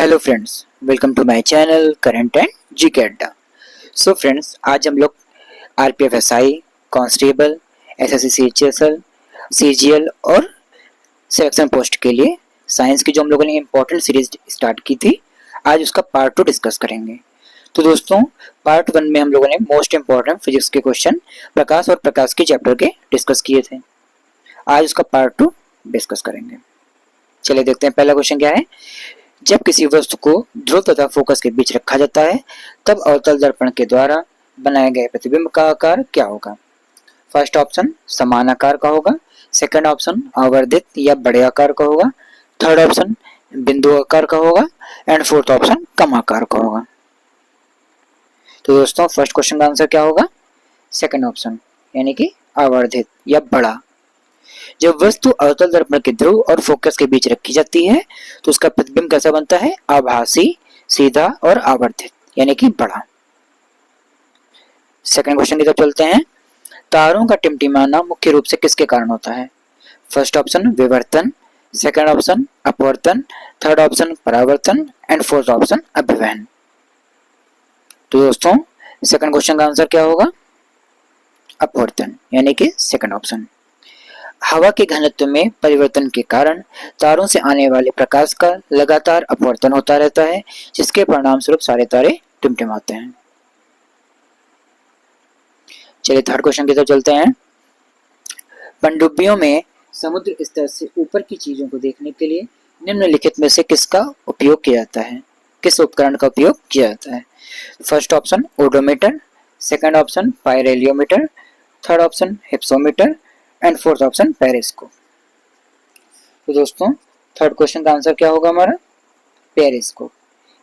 Hello friends, welcome to my channel current and GK Adda. So friends, आज हम लोग RPF SI, constable, SSC CHSL, CGL और selection post के लिए साइंस की जो हम लोगों ने इम्पोर्टेंट सीरीज स्टार्ट की थी, आज उसका पार्ट 2 डिस्कस करेंगे। तो दोस्तों, पार्ट 1 में हम लोगों ने मोस्ट इम्पोर्टेंट फिजिक्स के क्वेश्चन प्रकाश और प्रकाश के चैप्टर के डिस्कस किए थे। आज उसका पार्ट 2 डिस्कस करेंगे। चलिए देखते हैं पहला क्वेश्चन क्या है। जब किसी वस्तु को ध्रुव तथा फोकस के बीच रखा जाता है तब अवतल दर्पण के द्वारा बनाए गए प्रतिबिंब का आकार क्या होगा। फर्स्ट ऑप्शन समान आकार का होगा, सेकंड ऑप्शन आवर्धित या बड़े आकार का होगा, थर्ड ऑप्शन बिंदु आकार का होगा एंड फोर्थ ऑप्शन कम आकार का होगा। तो दोस्तों, फर्स्ट क्वेश्चन का आंसर क्या होगा? सेकंड ऑप्शन, यानी कि आवर्धित या बड़ा। जब वस्तु अवतल दर्पण के ध्रुव और फोकस के बीच रखी जाती है तो उसका प्रतिबिंब कैसा बनता है? आभासी, सीधा और आवर्धित, यानी कि बड़ा। सेकंड क्वेश्चन की तरफ चलते हैं। तारों का टिमटिमाना मुख्य रूप से किसके कारण होता है? फर्स्ट ऑप्शन विवर्तन, सेकंड ऑप्शन अपवर्तन, थर्ड ऑप्शन परावर्तन एंड फोर्थ ऑप्शन अभिवहन। तो दोस्तों, सेकंड क्वेश्चन का आंसर क्या होगा? अपवर्तन, यानी कि सेकंड ऑप्शन। हवा के घनत्व में परिवर्तन के कारण तारों से आने वाले प्रकाश का लगातार अपवर्तन होता रहता है, जिसके परिणाम स्वरूप सारे तारे टिमटिमाते हैं। चलिए थर्ड क्वेश्चन की तरफ चलते हैं। पनडुब्बियों में समुद्र स्तर से ऊपर की चीजों को देखने के लिए निम्नलिखित में से किसका उपयोग किया जाता है? किस उपकरण का उपयोग किया जाता है? First option odometer, second option pyrheliometer, third option hypsometer and fourth option periscope. तो दोस्तों, थर्ड क्वेश्चन का आंसर क्या होगा हमारा? पेरिस्कोप,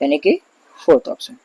यानी कि फोर्थ ऑप्शन।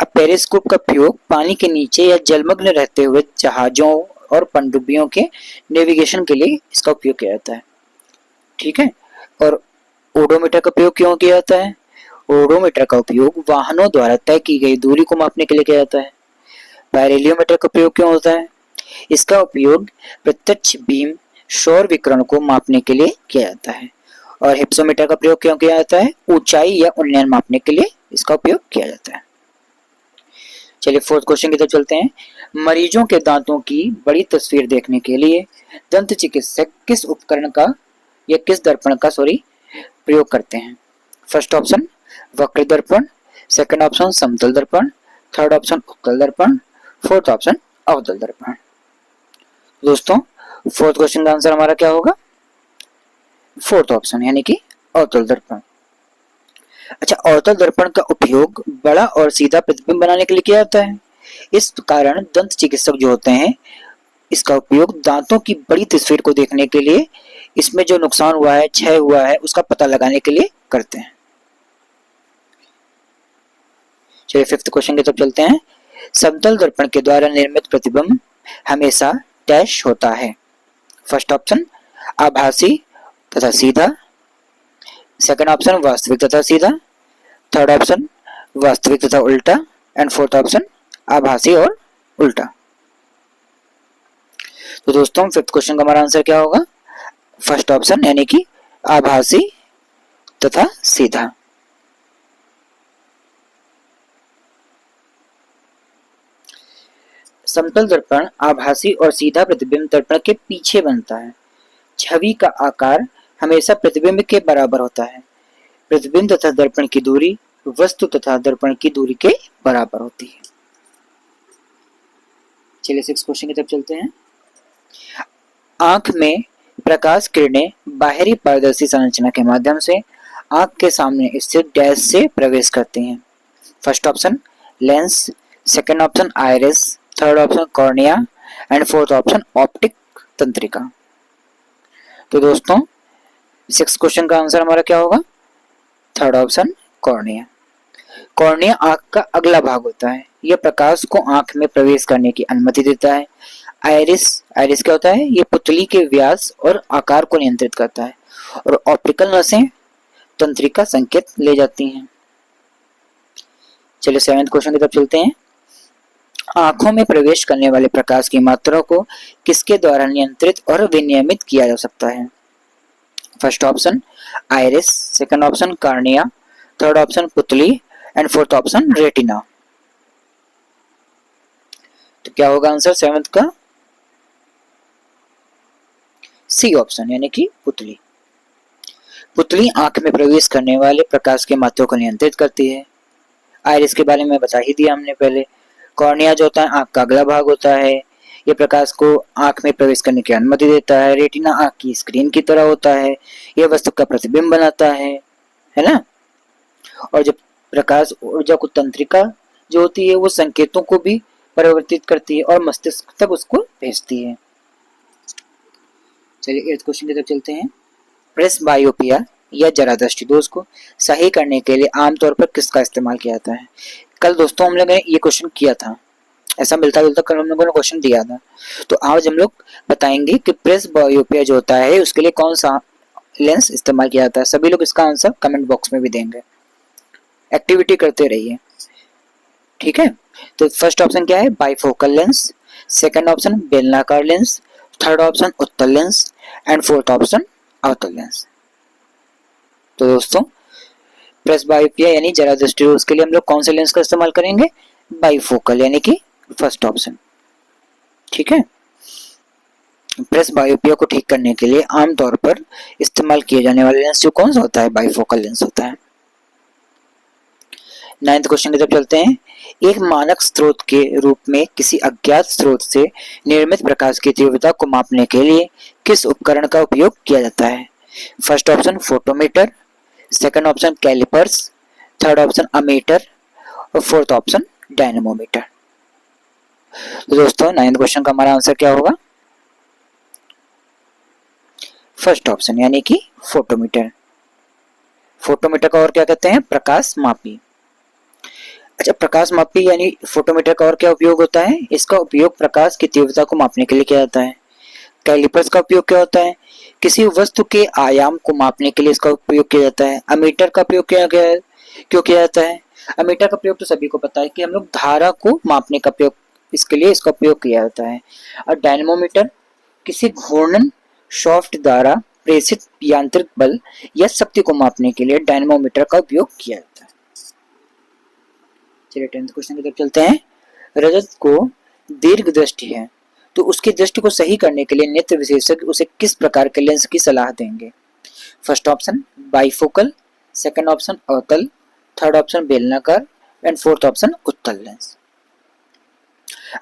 अब पेरिस्कोप का उपयोग पानी के नीचे या जलमग्न रहते हुए जहाजों और पनडुब्बियों के नेविगेशन के लिए इसका उपयोग किया जाता है। ठीक है। और ओडोमीटर का उपयोग क्यों किया जाता है? ओडोमीटर का उपयोग वाहनों द्वारा तय की गई दूरी को मापने के लिए किया जाता है। पायरेलियोमीटर का उपयोग क्यों होता है? इसका उपयोग प्रत्यक्ष बीम सौर विकिरण को मापने के लिए किया जाता है। और हिप्सोमीटर का प्रयोग क्यों किया जाता है? ऊंचाई या उन्नयन मापने के लिए इसका उपयोग किया जाता है। चलिए फोर्थ क्वेश्चन की तरफ चलते हैं। मरीजों के दांतों की बड़ी तस्वीर देखने के लिए दंत चिकित्सक किस उपकरण का या किस दर्पण का प्रयोग करते हैं? फर्स्ट ऑप्शन वक्र दर्पण, सेकंड ऑप्शन समतल दर्पण, थर्ड ऑप्शन उत्तल दर्पण, फोर्थ ऑप्शन अवतल दर्पण। दोस्तों, फोर्थ क्वेश्चन का आंसर हमारा क्या होगा? फोर्थ ऑप्शन, यानी कि अवतल दर्पण। अच्छा, अवतल दर्पण का उपयोग बड़ा और सीधा प्रतिबिंब बनाने के लिए किया जाता है। इस कारण दंत चिकित्सक जो होते हैं, इसका उपयोग दांतों की बड़ी तस्वीर को देखने के लिए, इसमें जो नुकसान हुआ है, क्षय हुआ है, उसका पता लगाने के लिए करते हैं। चलिए फिफ्थ क्वेश्चन की तरफ चलते हैं। समतल दर्पण के द्वारा निर्मित प्रतिबिंब हमेशा डैश होता है। फर्स्ट ऑप्शन आभासी तथा सीधा, सेकंड ऑप्शन वास्तविक तथा सीधा, थर्ड ऑप्शन वास्तविक तथा उल्टा एंड फोर्थ ऑप्शन आभासी और उल्टा। तो दोस्तों, फिफ्थ क्वेश्चन का हमारा आंसर क्या होगा? फर्स्ट ऑप्शन, यानी कि आभासी तथा सीधा। समतल दर्पण आभासी और सीधा प्रतिबिंब दर्पण के पीछे बनता है। छवि का आकार हमेशा प्रतिबिंब के बराबर होता है। प्रतिबिंब तथा दर्पण की दूरी वस्तु तथा दर्पण की दूरी के बराबर होती है। चलिए सिक्स क्वेश्चन की तरफ चलते हैं। आंख में प्रकाश किरणें बाहरी पारदर्शी संरचना के माध्यम से आंख के सामने स्थित डैश से प्रवेश करती हैं। First option lens, second option iris, third option cornea and fourth option optic तंत्रिका। तो दोस्तों, सिक्स क्वेश्चन का आंसर हमारा क्या होगा? Third option cornea. कॉर्निया आंख का अगला भाग होता है। यह प्रकाश को आंख में प्रवेश करने की अनुमति देता है। आइरिस क्या होता है? ये पुतली के व्यास और आकार को नियंत्रित करता है। और ऑप्टिकल नसें तंत्रिका संकेत ले जाती हैं। चलिए सेवेंथ क्वेश्चन की तरफ चलते हैं। आंखों में प्रवेश करने वाले प्रकाश की मात्रा को किसके द्वारा नियंत्रित और विनियमित किया जा सकता है? First option iris, second option cornea, third option पुतली एंड फोर्थ ऑप्शन रेटिना। तो क्या होगा आंसर सेवंथ का? सी ऑप्शन यानी कि पुतली। पुतली आंख में प्रवेश करने वाले प्रकाश के मात्रा को नियंत्रित करती है। आइरिस के बारे में बता ही दिया हमने पहले। कॉर्निया जो होता है आंख का अगला भाग होता है, ये प्रकाश को आंख में प्रवेश करने की अनुमति देता है। रेटिना आंख की स्क्रीन की तरह होता है, यह वस्तु का प्रतिबिंब बनाता है ना। और जब प्रकाश ऊर्जा को तंत्रिका जो होती है वो संकेतों को भी परिवर्तित करती है और मस्तिष्क तक उसको भेजती है। चलिए 8th क्वेश्चन की तरफ चलते हैं। प्रेसबायोपिया या जरा दृष्टि दोष को सही करने के लिए आमतौर पर किसका इस्तेमाल किया जाता है? कल दोस्तों हम लोगों ने ये क्वेश्चन किया था, ऐसा मिलता जुलता कल हम लोगों ने क्वेश्चन दिया था। तो आज हम लोग बताएंगे कि प्रेसबायोपिया जो होता है उसके लिए कौन सा लेंस इस्तेमाल किया जाता है। सभी लोग इसका आंसर कमेंट बॉक्स में भी देंगे, एक्टिविटी करते रहिए, ठीक है। तो फर्स्ट ऑप्शन क्या है? बाइफोकल लेंस, सेकंड ऑप्शन बेलनाकार लेंस, थर्ड ऑप्शन उत्तल लेंस एंड फोर्थ ऑप्शन अवतल लेंस। तो दोस्तों प्रेसबायोपिया यानी जरा दृष्टि दोष के लिए हम लोग कौन से लेंस का इस्तेमाल करेंगे? बाइफोकल यानी कि फर्स्ट ऑप्शन, ठीक है। प्रेसबायोपिया को ठीक करने के लिए आमतौर पर इस्तेमाल किए जाने वाले लेंस जो कौन सा होता है? बाइफोकल लेंस होता है। 9th क्वेश्चन की तरफ चलते हैं। एक मानक स्रोत के रूप में किसी अज्ञात स्रोत से निर्मित प्रकाश की तीव्रता को मापने के लिए किस उपकरण का उपयोग किया जाता है? First option photometer, second option calipers, third option ammeter और फोर्थ ऑप्शन डायनेमोमीटर। तो दोस्तों 9th क्वेश्चन का हमारा आंसर क्या होगा? फर्स्ट ऑप्शन यानी कि फोटोमीटर। फोटोमीटर का और क्या कहते हैं? प्रकाश मापी। अच्छा, प्रकाश मापी यानी फोटोमीटर का और क्या उपयोग होता है? इसका उपयोग प्रकाश की तीव्रता को मापने के लिए किया जाता है। कैलिपर्स का उपयोग क्या होता है? किसी वस्तु के आयाम को मापने के लिए इसका उपयोग किया जाता है। अमीटर का प्रयोग क्यों किया जाता है? अमीटर का प्रयोग तो सभी को पता है कि हम लोग धारा को मापने का प्रयोग, इसके लिए इसका उपयोग किया जाता है। और डायनेमोमीटर किसी घूर्णन शाफ्ट द्वारा प्रेषित यांत्रिक बल या शक्ति को मापने के लिए डायनेमोमीटर का उपयोग किया जाता है। चलिए 10th क्वेश्चन की तरफ चलते हैं। रजत को दीर्घ दृष्टि है तो उसकी दृष्टि को सही करने के लिए नेत्र विशेषज्ञ उसे किस प्रकार के लेंस की सलाह देंगे? First option bifocal, second option अवतल, थर्ड ऑप्शन बेलनाकार एंड फोर्थ ऑप्शन उत्तल लेंस।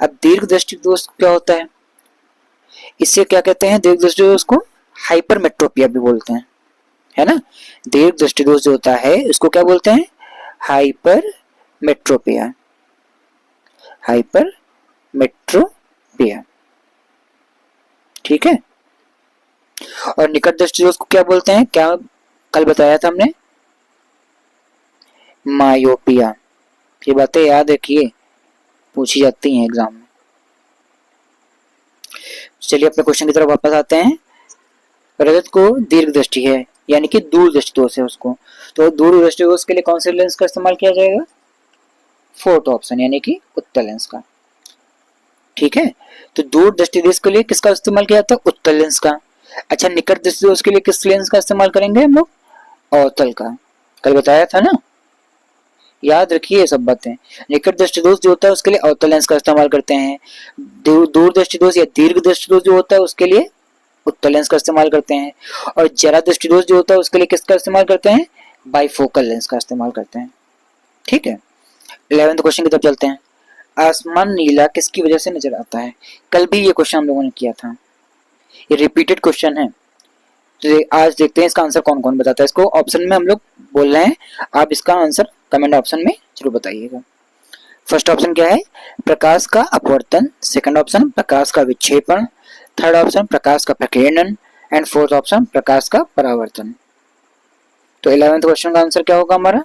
अब दीर्घ दृष्टि दोष क्या होता है? इससे क्या कहते हैं? दीर्घ दृष्टि दोष को हाइपरमेट्रोपिया भी बोलते हैं, है ना। दीर्घ दृष्टि दोष जो होता है उसको क्या बोलते हैं? हाइपरमेट्रोपिया, हाइपरमेट्रोपिया, ठीक है। और निकट दृष्टि दोष को क्या बोलते हैं? क्या कल बताया था हमने? मायोपिया। ये बातें याद रखिए, पूछी जाती हैं एग्जाम में। चलिए अपने क्वेश्चन की तरफ वापस आते हैं। रजत को दीर्घ दृष्टि है यानी कि दूर दृष्टि दोष है उसको, तो दूर दृष्टि दोष के लिए कौन से लेंस का इस्तेमाल किया जाएगा? फोर्थ ऑप्शन यानी कि उत्तल लेंस का, ठीक है। तो दूर दृष्टि दोष के लिए किसका इस्तेमाल किया जाता है? उत्तल लेंस का। अच्छा, निकट दृष्टि दोष के लिए किस लेंस का इस्तेमाल करेंगे हम लोग? अवतल का। कल बताया था ना, याद रखिए ये सब बातें। निकट दृष्टि दोष जो होता है उसके लिए अवतल लेंस का इस्तेमाल करते हैं। दूर दृष्टि दोष या दीर्घ दृष्टि दोष जो होता है उसके लिए उत्तल लेंस का इस्तेमाल करते हैं। और जरा दृष्टि दोष जो होता है उसके लिए किसका इस्तेमाल करते हैं? बाइफोकल लेंस का इस्तेमाल करते हैं, ठीक है। 11th क्वेश्चन की तरफ चलते हैं। आसमान नीला किसकी वजह से नजर आता है? कल भी ये क्वेश्चन हम लोगों ने किया था, ये रिपीटेड क्वेश्चन है। तो आज देखते हैं इसका आंसर कौन कौन बताता है। इसको ऑप्शन में हम लोग बोल रहे हैं, आप इसका आंसर कमेंट ऑप्शन में जरूर बताइएगा। फर्स्ट ऑप्शन क्या है? प्रकाश का अपवर्तन, सेकंड ऑप्शन प्रकाश का विक्षेपण, थर्ड ऑप्शन प्रकाश का प्रकीर्णन एंड फोर्थ ऑप्शन प्रकाश का परावर्तन। तो 11th क्वेश्चन का आंसर क्या होगा हमारा?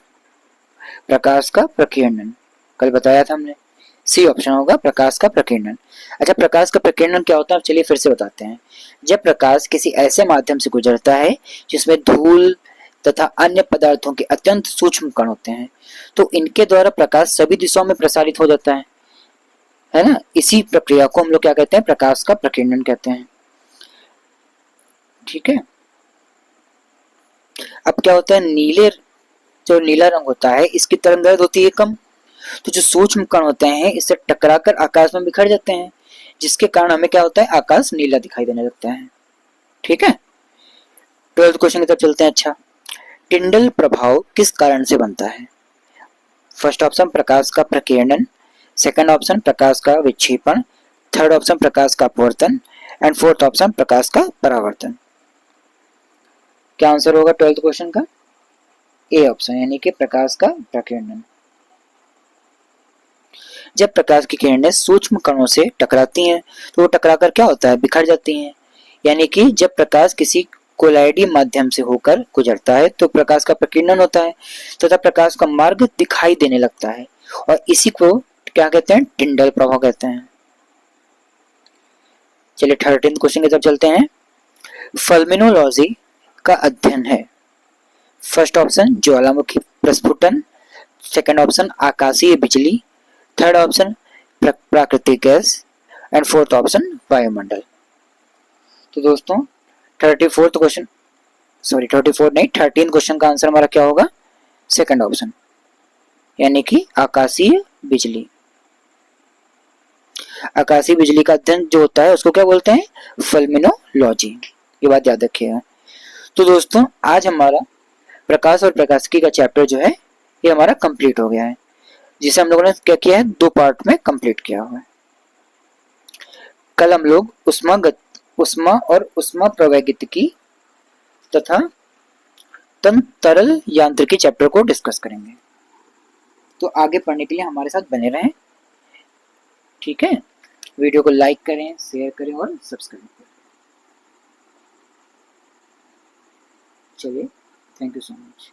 प्रकाश का प्रकीर्णन। कल बताया था हमने, सी ऑप्शन होगा प्रकाश का प्रकीर्णन। अच्छा, प्रकाश का प्रकीर्णन क्या होता है? चलिए फिर से बताते हैं। जब प्रकाश किसी ऐसे माध्यम से गुजरता है जिसमें धूल तथा अन्य पदार्थों के अत्यंत सूक्ष्म कण होते हैं तो इनके द्वारा प्रकाश सभी दिशाओं में प्रसारित हो जाता है ना। इसी प्रक्रिया को हम लोग क्या कहते हैं? प्रकाश का प्रकीर्णन कहते हैं, ठीक है। अब क्या होता है? नीले जो नीला रंग होता है इसकी तरंगदैर्घ्य होती है कम, तो जो सूक्ष्म कण होते हैं इससे टकराकर आकाश में बिखर जाते हैं, जिसके कारण हमें क्या होता है, आकाश नीला दिखाई देने लगता है। ठीक है, 12th क्वेश्चन की तरफ चलते हैं। अच्छा, टिंडल प्रभाव किस कारण से बनता है? फर्स्ट ऑप्शन प्रकाश का प्रकीर्णन, सेकंड ऑप्शन प्रकाश का विक्षेपण, थर्ड ऑप्शन प्रकाश का अपवर्तन एंड फोर्थ ऑप्शन प्रकाश का परावर्तन। क्या आंसर होगा 12th क्वेश्चन का? ए ऑप्शन, यानी कि प्रकाश का प्रकीर्णन। जब प्रकाश की किरणें सूक्ष्म कणों से टकराती हैं तो वो टकराकर क्या होता है, बिखर जाती हैं। यानी कि जब प्रकाश किसी कोलाइडी माध्यम से होकर गुजरता है तो प्रकाश का प्रकीर्णन होता है तथा प्रकाश का मार्ग दिखाई देने लगता है, और इसी को क्या कहते हैं, टिंडल प्रभाव कहते हैं। चलिए 13th क्वेश्चन की तरफ चलते हैं। फल्मिनोलॉजी का अध्ययन है। फर्स्ट ऑप्शन ज्वालामुखी प्रस्फुटन, सेकंड ऑप्शन आकाशीय बिजली, थर्ड ऑप्शन प्राकृतिक गैस एंड फोर्थ ऑप्शन वायुमंडल। तो दोस्तों 34th क्वेश्चन, सॉरी 34 नहीं, 13 क्वेश्चन का आंसर हमारा क्या होगा, सेकंड ऑप्शन, यानी कि आकाशीय बिजली। आकाशीय बिजली का अध्ययन जो होता है उसको क्या बोलते हैं, फल्मिनोलॉजी। ये बात याद रखिएगा। तो दोस्तों आज हमारा प्रकाश और प्रकाशिकी का चैप्टर जो है ये हमारा कंप्लीट हो गया है, जिसे हम लोगों ने क्या किया है, 2 पार्ट में कंप्लीट किया हुआ है। कल हम लोग उष्मा और उष्मा प्रवैगिकी तथा तरल यांत्रिकी चैप्टर को डिस्कस करेंगे। तो आगे पढ़ने के लिए हमारे साथ बने रहें। ठीक है, वीडियो को लाइक करें, शेयर करें और सब्सक्राइब करें। चलिए, थैंक यू सो मच।